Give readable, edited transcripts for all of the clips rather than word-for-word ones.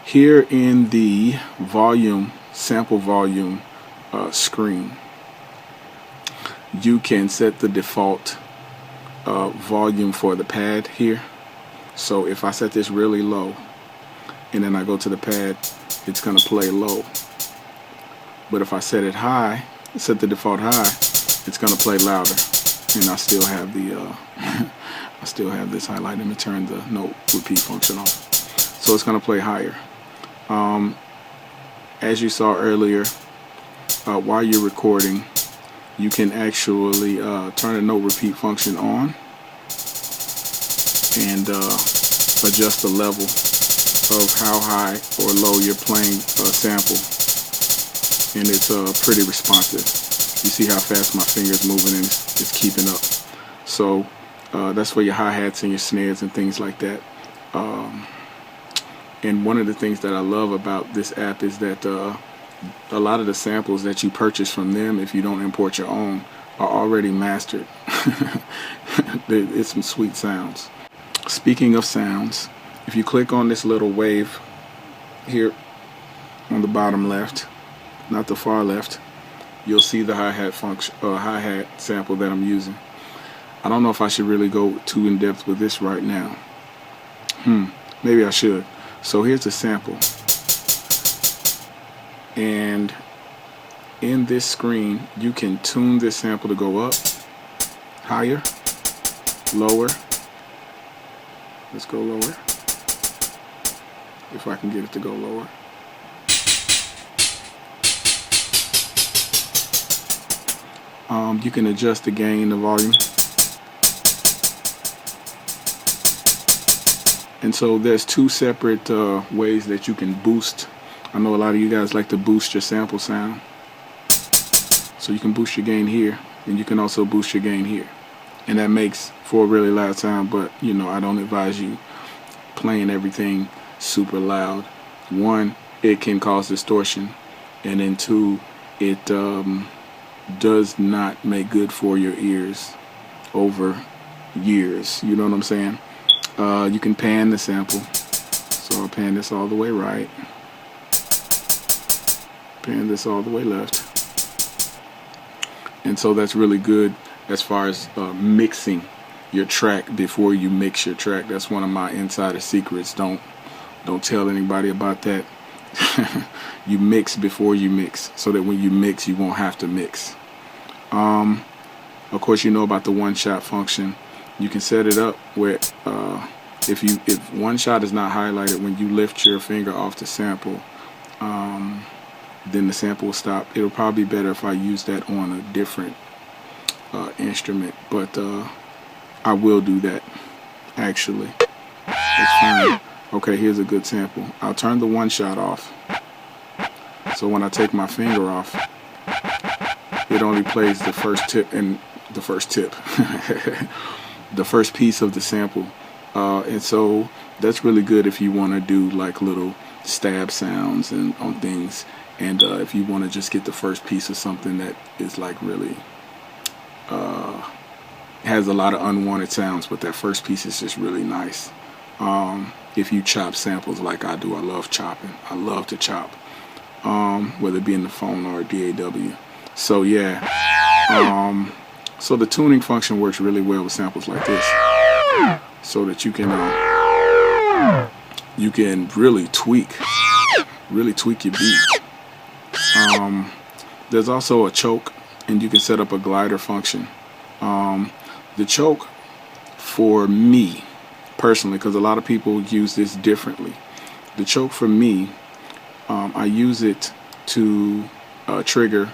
Here in the volume, sample volume screen, you can set the default volume for the pad here. So if I set this really low and then I go to the pad, it's going to play low. But if I set it high, set the default high, it's going to play louder. And I still have the I still have this highlighted. Let me turn the note repeat function off. So it's going to play higher. As you saw earlier, while you're recording, you can actually turn the note repeat function on and adjust the level of how high or low you're playing a sample, and it's pretty responsive. You see how fast my finger's moving and it's keeping up. So that's for your hi-hats and your snares and things like that. And one of the things that I love about this app is that a lot of the samples that you purchase from them, if you don't import your own, are already mastered. It's some sweet sounds. Speaking of sounds, if you click on this little wave here on the bottom left, not the far left, you'll see the hi-hat function, hi-hat sample that I'm using. I don't know if I should really go too in depth with this right now. Maybe I should. So here's a sample, and in this screen you can tune this sample to go up, higher, lower. Let's go lower, if I can get it to go lower. You can adjust the gain, the volume. And so there's two separate ways that you can boost. I know a lot of you guys like to boost your sample sound. So you can boost your gain here, and you can also boost your gain here. And that makes for a really loud sound, but you know, I don't advise you playing everything super loud. One, it can cause distortion, and then two, it does not make good for your ears over years. You know what I'm saying? You can pan the sample. So I'll pan this all the way right, pan this all the way left. And so that's really good as far as mixing your track before you mix your track. That's one of my insider secrets. Don't tell anybody about that. You mix before you mix, so that when you mix, you won't have to mix. Of course, you know about the one-shot function. You can set it up where if one shot is not highlighted when you lift your finger off the sample, then the sample will stop. It'll probably be better if I use that on a different instrument, but I will do that actually. It's fine. Okay, here's a good sample. I'll turn the one shot off, so when I take my finger off, it only plays the first tip and the first tip the first piece of the sample. And so that's really good if you want to do like little stab sounds and on things, and if you want to just get the first piece of something that is like really has a lot of unwanted sounds, but that first piece is just really nice. If you chop samples like I do, I love chopping. I love to chop, whether it be in the phone or a DAW. So yeah, so the tuning function works really well with samples like this, so that you can really tweak your beat. There's also a choke, and you can set up a glider function. The choke, for me personally, because a lot of people use this differently, the choke for me, I use it to trigger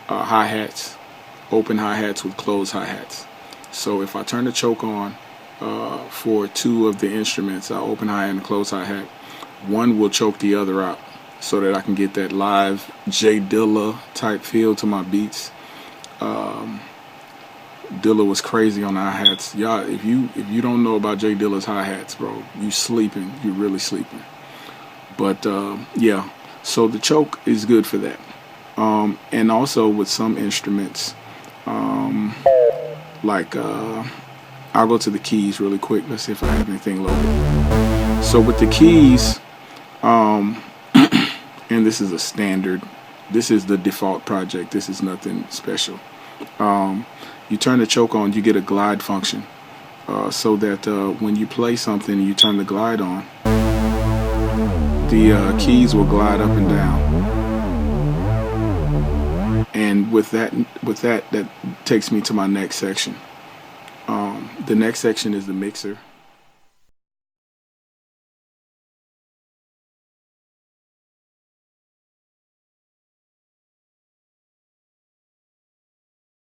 hi-hats, open hi-hats with closed hi-hats. So if I turn the choke on for two of the instruments, I open hi-hat and close hi-hat, one will choke the other out, so that I can get that live J Dilla type feel to my beats. Dilla was crazy on the hi-hats. Y'all, if you don't know about J Dilla's hi-hats, bro, you sleeping. You really sleeping. But yeah, so the choke is good for that. And also with some instruments, like I'll go to the keys really quick. Let's see if I have anything loaded. So with the keys, And this is a standard. This is the default project. This is nothing special. You turn the choke on, you get a glide function, so that when you play something and you turn the glide on, the keys will glide up and down. And with that takes me to my next section. The next section is the mixer.